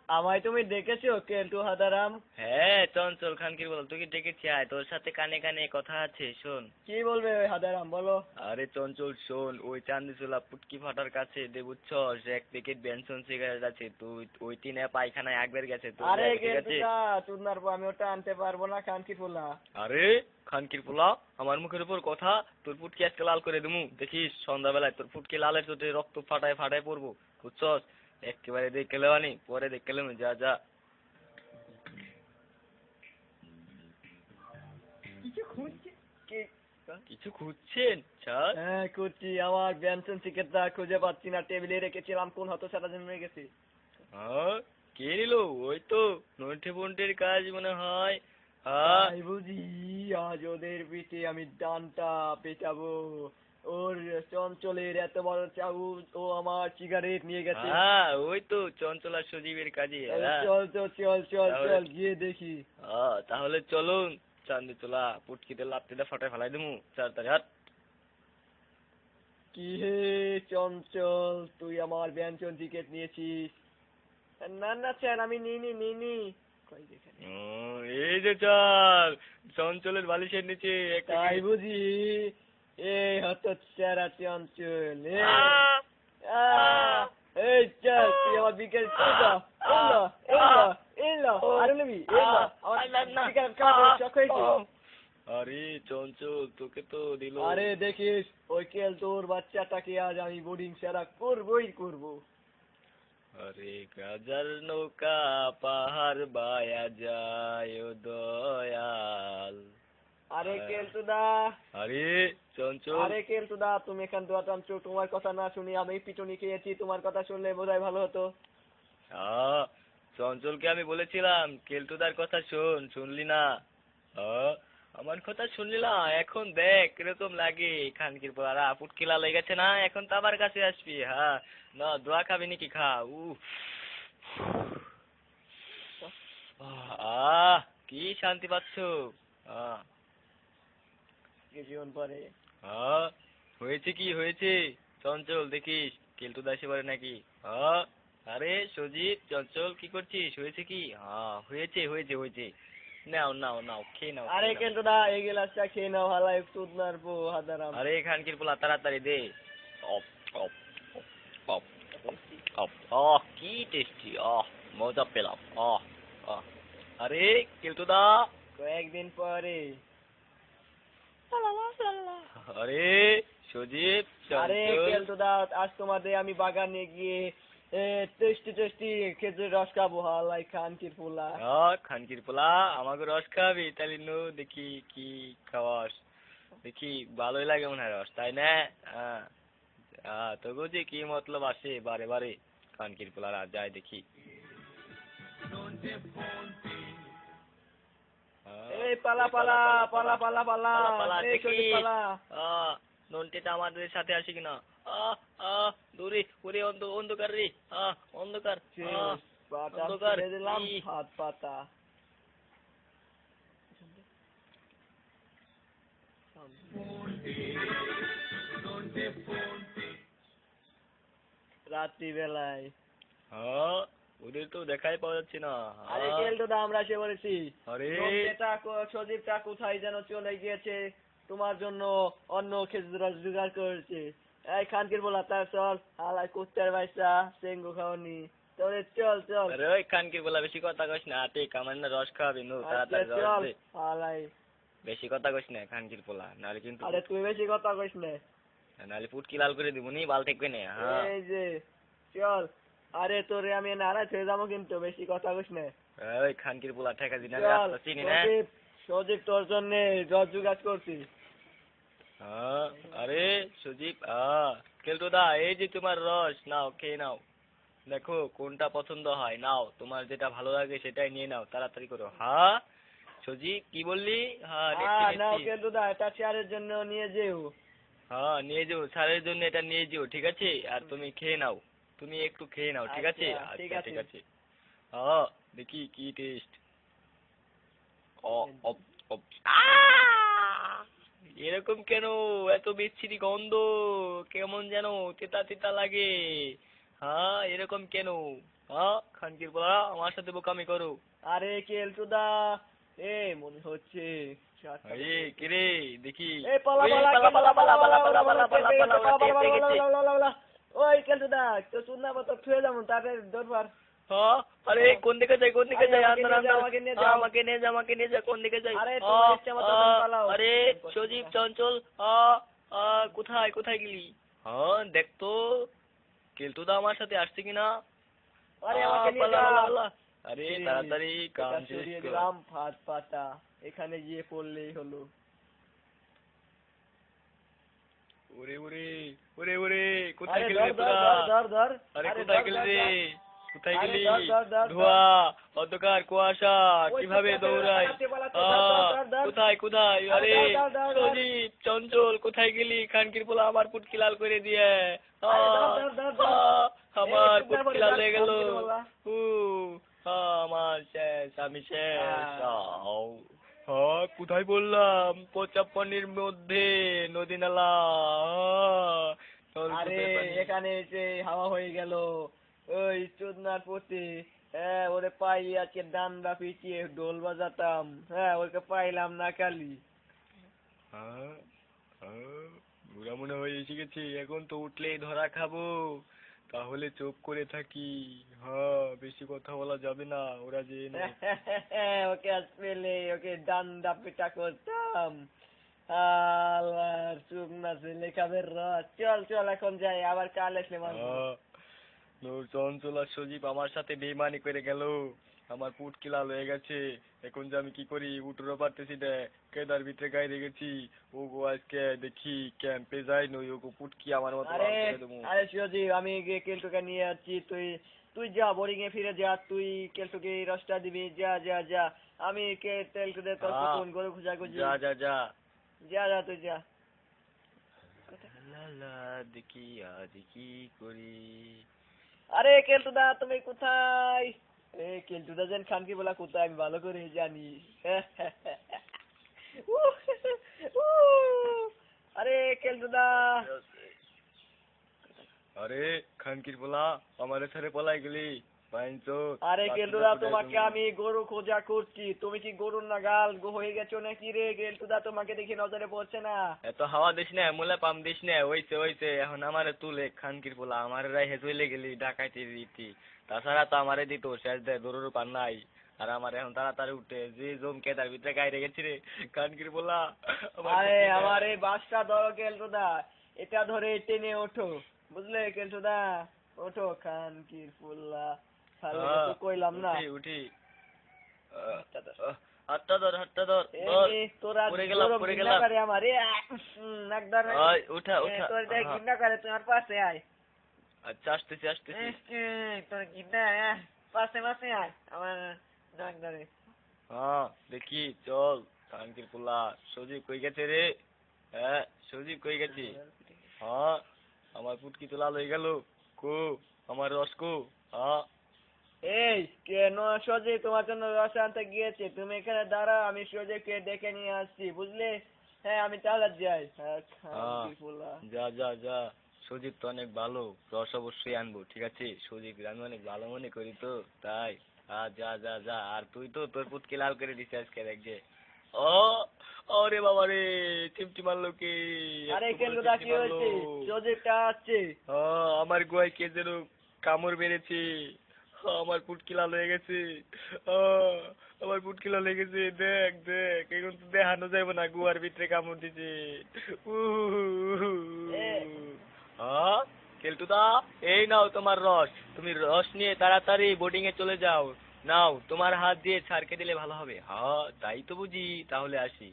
আমায় তুমি ডেকেছো কেলটু হাদারাম? হ্যাঁ চঞ্চল খানকির বল, তুই কি ডেকেছি? আয়, তোর সাথে কানে কানে কথা আছে, শোন। কি বলবে ওই হাদারাম, বলো। আরে চঞ্চল শোন, ওই চান্দিচুলা পুটকি ফাটার কাছে দে বুঝছস, এক প্যাকেট বেনসন সিগারেট আছে, তুই ওই টিনে পায়খানায় আগবের গেছে তো, আরে ঠিক আছে? কেলটুদা, চুদনার পো, আমি ওটা আনতে পারবো না, খানকি ফুলা। আরে খানকির পোলা, আমার মুখের উপর কথা। তোর ফুটকি আজকে লাল করে দিমু, দেখিস সন্ধ্যাবেলায় তোর ফুটকি লালের চোটে রক্ত ফাটায় ফাটায় পড়বো, বুঝছস? একেবারে দেখে লেওয়ানি, পরে দেখে লেমু, যা যা। কিছু খুঁজছে কি? কিছু খুঁজছেন স্যার? হ্যাঁ খুঁজছি, আমার বেনসন সিগারেটটা খুঁজে পাচ্ছি না, টেবিলে রেখেছিলাম, কোন হতছাড়া জন্য গেছে। হ্যাঁ, কে নিল? ওই তো নন্টে ফন্টের কাজ মনে হয়। হ্যাঁ। তাই বুঝি? আজ ওদের পিঠে আমি ডানটা পেটাবো। ওর চঞ্চলের এত বড় চাউল, ও আমার সিগারেট নিয়ে গেছে। হ্যাঁ ওই তো চঞ্চলা সজীবের কাজে। তাহলে হ্যাঁ চল তো, চল চল তাহলে, চল, গিয়ে দেখি। হ্যাঁ তাহলে চলুন। চান্দি তোলা পুটকিতে লাত্তিটা ফাটায় ফেলাই দেবো তাড়াতাড়ি, হাট। কি হে চঞ্চল, তুই আমার ব্যঞ্জন টিকেট নিয়েছিস? না না স্যার, আমি নিইনি নিইনি। কই যেখানে? এই যে চাল, চঞ্চলের বালিশের নিচে একটা তাই বুঝি? এই হতচ্ছাড়া চঞ্চল, আহ! আহ! এই চল, তুই আমার বিকেল এলো এলো এলো এলো, আরে নেবি এলো, আমার না। বিকেল খাওয়া শখ হয়েছে। আরে চঞ্চল, তোকে তো দিল। আরে দেখিস, ওই কেল তোর বাচ্চাটাকে আজ আমি বোর্ডিং সেরা করবই করবো। আরে গাজার নৌকা পাহাড় বায়া যায় ও দয়াল। আরে কেলটুদা, আরে চঞ্চল। আরে কেলটুদা, তুমি এখান দোয়া টানছো, তোমার কথা না শুনি আমি পিটুনি খেয়েছি, তোমার কথা শুনলে বোধহয় ভালো হতো। আহ, চঞ্চলকে আমি বলেছিলাম কেলটুদার কথা শোন, শুনলি না? আমার কথা শুনলি না? এখন দেখ কিরকম লাগে, খানকির পোড়া পুটকিলা লেগেছে না, এখন তো আমার কাছে আসবি। হ্যাঁ, না দোয়া খাবি নাকি? খা। আহ, কি শান্তি পাচ্ছ? আহ কিছুক্ষণ পরে। আহ, হয়েছে কি হয়েছে? চঞ্চল দেখিস কেলটুদা এসে পড়ে নাকি? হ্যাঁ। আরে সজীব, চঞ্চল কি করছিস? হয়েছে কি? হ্যাঁ হয়েছে হয়েছে হয়েছে। নাও নাও নাও, খেয়ে নাও আরে খেয়ে নাও। কেলটুদা, এই গ্লাসটা খেয়ে নাও, হালাই চুদনার পো হাদারাম। আরে খানকির পোলা তাড়াতাড়ি দে। অপ অপ অপ অপ। কি টেস্টি, মজা পেলাম। আহ আরে কেলটুদা। কয়েকদিন পরে। আরে সজীব, আরে চঞ্চল। কেলটুদা, আজ তোমাদের আমি বাগানে গিয়ে টেস্টি টেস্টি খেজুর রস খাবো, হালাই খানকির পোলা। খানকির পোলা, আমাকে রস খাওয়াবি তাহলে? নো দেখি কি খাওয়াস, দেখি ভালোই লাগে মনে হয় রস, তাই না? হ্যাঁ। তোকে যে কি মতলব আসে বারে বারে খানকির পোলার, আর যাই দেখি। এই পালা পালা পালা পালা পালা, পালা পালা এই দেখি। সজীব পালা। নন্টিটা আমাদের সাথে আসে কিনা? আহ আহ দূরে, ওরে অন্ধকার রে। অন্ধকার। পাটা অন্ধকার ছেড়ে দিলাম, ই। হাত পাতা। রাত্রিবেলায়। ওদের তো দেখাই পাওয়া যাচ্ছে না। আরে কেলটুদা, আমরা এসে পড়েছি। আরে সজীবটা কোথায় যেন চলে গিয়েছে, তোমার জন্য অন্য খেজুর রস জোগাড় করেছে। এই খানকির বলা, তার চল, হালাই কুত্তার বাইসা সেঙ্গু খাওয়ানি, তোরে চল চল। আরে ওই খানকির বলা, বেশি কথা কইস না, তে কামার না রস খাওয়াবি নু, আচ্ছা তাড়াতাড়ি রস চল দে। হালাই। বেশি কথা কইস না খানকির পোলা, নাহলে কিন্তু আরে তুই বেশি কথা কইস না। নাহলে পুটকি লাল করে দিব নি, বাল ঠেকবে না। হ্যাঁ। এই যে চল। আরে তোরে আমি নারাজ হয়ে যাবো কিন্তু, বেশি কথা কইস না। ওই খানকির পোলা ঠেকা দিন, আমি চল রাস্তা চিনি না। সজীব, সজীব তোর জন্য রস জোগাড় করছি। আরে সুদীপ, কেলটুদা এই যে তোমার রস, নাও খেয়ে নাও, দেখো কোনটা পছন্দ হয়, নাও তোমার যেটা ভালো লাগে সেটাই নিয়ে নাও, তাড়াতাড়ি করো। হ্যাঁ সুজিব, কি বললি? হ্যাঁ নিচ্ছি নাও নিচ্ছি। কেলটুদা, এটা চেয়ারের জন্য নিয়ে যেও। হ্যাঁ নিয়ে যাও, স্যারের জন্য এটা নিয়ে যাও, ঠিক আছে? আর তুমি খেয়ে নাও, তুমি একটু খেয়ে নাও, ঠিক আছে? আচ্ছা ঠিক আচ্ছা আছে। ঠিক আছে। দেখি কি টেস্ট। অপ অপ। এরকম কেন? এত বিচ্ছিরি গন্ধ, কেমন যেন তেতা তেতা লাগে। হ্যাঁ এরকম কেন? হ্যাঁ খানকির পোলা আমার সাথে বোকামি করো। আরে কেলটুদা, এ মনে হচ্ছে আরে কিরে দেখি। এই পালা ওই পালা পালা পালা পালা পালা পালা পালা পালা পেয়ে পালা গেছে, ওরা টের পেয়ে গেছে। পালা। ওই কেলটুদা, তো শুননা মতো ছুঁয়ে যাবো তাদের দরবার। হ্যাঁ আরে কোন দিকে যাই কোন দিকে আরে যাই? আমাকে আন্দার নিয়ে যাও, আন্দার। আমাকে নিয়ে হ্যাঁ, যাও। আমাকে নিয়ে যা কোন দিকে যাই? আরে তোমার ইচ্ছা মতো তুমি পালাও। আরে সজীব চঞ্চল কোথায় কোথায় গেলি? হ্যাঁ দেখ তো কেলটুদা আমার সাথে আসছে কিনা। আরে আমাকে নিয়ে পালা যাও। পালা পালা। আরে এই, তাড়াতাড়ি এটা কাম শেষ সরিয়ে কর। দিলাম ফাঁদ পাতা, এখানে গিয়ে পড়লেই হলো। ওরে ওরে ওরে ওরে কোথায় আরে গেলি ধর রে ধর তোরা? ধর ধর ধর। আরে আরে কোথায় ধর গেলি ধর রে? ধর। কোথায় আরে গেলি? ধর ধর ধর ধর। ধোঁয়া অন্ধকার কুয়াশা ওই কিভাবে পালাতে, দৌড়াই? পালাতে, ধর, ধর। কোথায় কোথায়? আরে আরে ধর, ধর, ধর, ধর। সজীব চঞ্চল কোথায় গেলি? খানকির পোলা আমার পুটকি লাল করে দিয়ে। আরে ধর ধর ধর ধর। আমার এই, চুপ করে পুটকি যা, লাল হয়ে গেল। খানকির বলা। উ আমার শেষ আমি শেষ। আহ। কোথায় বললাম? পচা পানির মধ্যে নদী নালা। আরে এখানে এসে হাওয়া হয়ে গেল। ওই চোদনার পতি, হ্যাঁ ওরে পাই আজকে ডান্ডা পিটিয়ে ঢোল বাজাতাম, হ্যাঁ ওকে পাইলাম না খালি। বুড়া মনে হয়ে এসে গেছে, এখন তো উঠলেই ধরা খাবো। তাহলে চুপ করে থাকি। হ্যাঁ বেশি কথা বলা যাবে না, ওরা যে ওকে আজ পেলে ওকে ডান্ডা পিটা করতাম। আল্লাহ শুকনা ছেলে খাবের রস। চল চল এখন যাই, আবার কাল এসে মারবো। নূর চঞ্চল আর সজীব আমার সাথে বেইমানি করে গেল। আমার পুটকি লাল হয়ে গেছে। এখন যে আমি কি করি উঠতেও পারতেছি না। কেদার ভিতরে গায়ে রেখেছি। ওগো আজকে দেখি ক্যাম্পে যাই নই ওগো পুটকি আমার মতো আরে লাল করে দেবো। আরে শিবজি, আমি গিয়ে কেলটুকে নিয়ে যাচ্ছি। তুই তুই যা, বোরিং এ ফিরে যা। তুই কেলটুকে এই রসটা দিবি। যা যা যা। আমি কেলটুদের তোর পুতুন গরু খুঁজাখুঁজি। যা যা যা। যা যা তুই যা। লা লা দেখি আজ কি করি। আরে কেলটুদা তুমি কোথায়? এ কেলটুদা যেন খানকি বলা কোথায় আমি ভালো করে জানি। আরে কেলটুদা। আরে খানকির পোলা আমারে ছেড়ে পলাই গেলি বাইনচো। আরে কেলটুদা, তোমাকে আমি গরু খোঁজা করছি। তুমি কি গরুর নাগাল হয়ে গেছো নাকি রে কেলটুদা? তোমাকে দেখি নজরে পড়ছে না। এত হাওয়া দিস না মুলে পাম দিস না হইছে এখন আমারে তুলে খানকির পোলা আমারে রাইহে চলে গেলি ডাকাইতে দিতি। তাছাড়া তো আমারে দিত শেষ দে দরুর পান নাই। আর আমার এখন তাড়াতাড়ি উঠে যে জম কেদার ভিতরে গায়ে রেখেছি রে খানকির পোলা। আরে আমার এই বাসটা ধরো কেলটুদা, এটা ধরে টেনে ওঠো, বুঝলে কেলটুদা? ওঠো খানকির ফুল্লা, তাহলে তো কইলাম না। উঠি উঠি। হাতটা ধর এই তোরা পড়ে ঘৃণা গেলাম। করে আমার, এ নাক ধর। উঠা তোর দেখ ঘৃণা করে, তোমার পাশে আয়। আচ্ছা আসতেছি। তোর ঘৃণা, পাশে পাশে আয় আমার নাক ধরে। দেখি চল খানকির পোলা সজীব কই গেছে রে? হ্যাঁ সজীব কই গেছি? আমার পুটকি তো লাল হয়ে গেল। কো আমার রস কো? এই কেন সজীব তোমার জন্য রস আনতে গিয়েছে, তুমি এখানে দাঁড়াও, আমি সজীবকে ডেকে নিয়ে আসছি, বুঝলে? হ্যাঁ আমি তাহলে যাই। খানকির ফুলা। যা যা যা। সজীব তো অনেক ভালো, রস অবশ্যই আনবো ঠিক আছে। সজীব আমি অনেক ভালো মনে করি তো তাই। যা যা যা। আর তুই তো তোর পুটকি লাল করে দিছিস আজকে দেখ যে। ও ওরে বাবা রে চিমটি মারলো কে? আরে কেলটুদা কি হয়েছে? সজীবটা আসছে। আমার গোয়ায় কে যেন কামড় মেরেছে। আমার পুটকি লাল হয়ে গেছে। আমার পুটকি লাল হয়ে গেছে। দেখ দেখ এখন তো দেখানো যাবে না গুয়ার ভিতরে কামড় দিছে। কেলটুদা এই নাও তোমার রস। তুমি রস নিয়ে তাড়াতাড়ি বোর্ডিং এ চলে যাও। নাও তোমার হাত দিয়ে ছাড়কে দিলে ভালো হবে। তাই তো বুঝি, তাহলে আসি।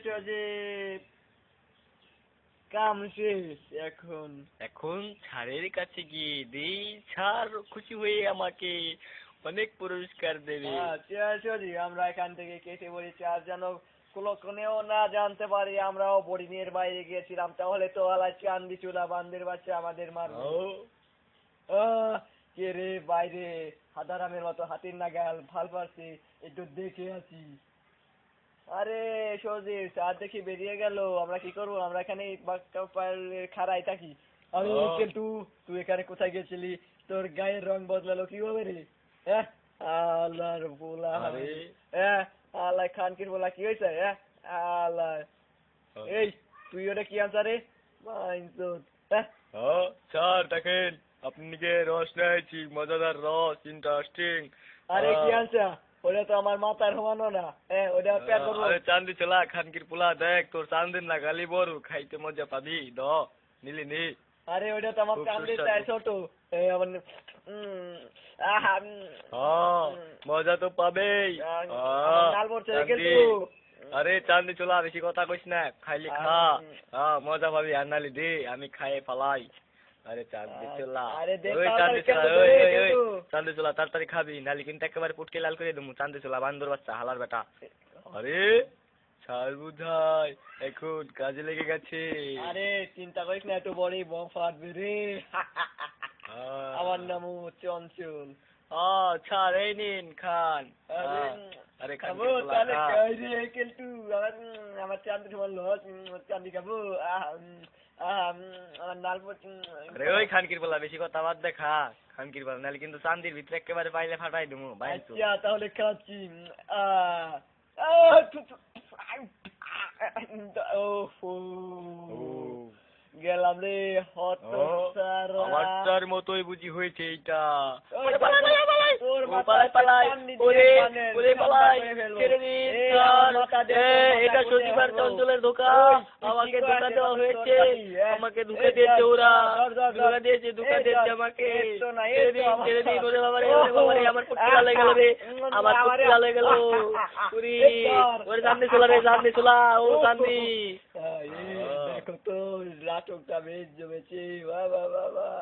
সজীব কাম শেষ এখন। এখন ছাড়ের কাছে গিয়ে দেই ছাড় খুশি হয়ে আমাকে অনেক পুরস্কার দেবে। সজীব আমরা এখান থেকে কেটে পড়েছি, আর যেন কোনেও না জানতে পারি আমরাও বোর্ডিংয়ের বাইরে গিয়েছিলাম, তাহলে তো আলাই চান্দি চুলা বান্দির বাচ্চা আমাদের মারবে। কে রে বাইরে হাদারামের মতো হাতির নাগাল ভাল পারছি, একটু দেখে আছি। আরে সজীব চাঁদ দেখি বেরিয়ে গেল, আমরা কি করবো? আমরা এখানে খাড়াই থাকি। আমি ও। কেলটু, তুই এখানে কোথায় গেছিলি? তোর গায়ের রং বদলালো কিভাবে রে? হ্যাঁ, আল্লাহর পোলা। আরে। হ্যাঁ, আল্লাহ খানকির পোলা কি হয়েছে? হ্যাঁ, আল্লাহ। এই, তুই ওটা কি আনছা রে? মাইনসুত। হ্যাঁ, স্যার দেখেন আপনাকে রস নিয়েছি, মজাদার রস, ইন্টারেস্টিং। আরে কি আনছা? ওটা তো আমার মাথার সমানো না। হ্যাঁ, ওটা প্যাক করবো। আরে চান্দি ছোলা খানকির পোলা, দেখ তোর চান্দির না গালি বড়, খাইতে মজা পাবি। নিলি নি। আরে ওটা তো আমার খুব কান্দির সুস্বাদু। চাই ছোট। এই আমার আহা, মজা তো পাবেই। আমার নাল পড়ছে চান্দি। কিন্তু। আরে চান্দি ছোলা বেশি কথা কইস না, খাইলি খা। মজা পাবি, আর নালি দে, আমি খাইয়ে পালাই। আরে চান্দি ছোলা, আরে দেখ ওই তাড়াতাড়ি চান্দি ছোলা, কেটে ওই দে, ওই ওই কিন্তু। চান্দি ছোলা তাড়াতাড়ি খাবি, নালি কিন্তু একেবারে পুটকে লাল করে দেবো। চান্দি ছোলা বান্দর বাচ্চা, হালার বেটা। আরে ছাড় বুঝাই, এখন কাজে লেগে গেছে। আরে চিন্তা করিস না, একটু বড়ই বম ফাটবে রে। আমার নাম চঞ্চল। ছাড়, এই নিন খান। আরে আরে খাবো খানকির পোলা তাহলে খা। খাই রে কিন্তু। আমার চান্দি তোমার লস, চান্দি খাবো। আমার নাল পড়ছে। আরে ওই খানকির পোলা বেশি কথা বাদ দে, খা খানকির পোলা, নাহলে কিন্তু চান্দির ভিতরে একেবারে পাইলে ফাটাই দেবো ভাই। আচ্ছা তাহলে খাচ্ছি। আহ, আহ, থু- থু- ওহো, গেলাম রে হত সারা। আমারটার মতোই বুঝি হয়েছে এইটা। ওই তোর ও মাথায় পালাই পালাই, চান্দি দিয়ে ওরে বানের ওরে ঠান্ডা পালাই, করে ফেলবো। ছেড়ে দিন এই স্যার। আমার মাথা দিয়ে তোর মাথা এটা কুটে শনিবার ফেলবো। চঞ্চলের ধোকা। ওই, তুই আমাকে কি ধোকা করে দেওয়া তোর হয়েছে, বাড়ি, আমাকে এই ধোকা ধর, দিয়েছে ওরা, ধর, ধর, ধর। ধোকা দিয়েছে, ধোকা এই দিয়েছে ধর, আমাকে। এই তো না, এই ছেড়ে তো দিন আমার ছেড়ে দিন, ওরে বাবারে, ওহো, ওরে বাবারে, আমার পুটকি লাল হয়ে গেল রে, আমার পুটকি লাল হয়ে গেল। উরি, এই ধর। ওরে চান্দি ছোলা রে, চান্দি ছোলা, ও চান্দি। দেখো তো নাটকটা বেশ জমেছে। বাহ বাহ বাহ বাহ।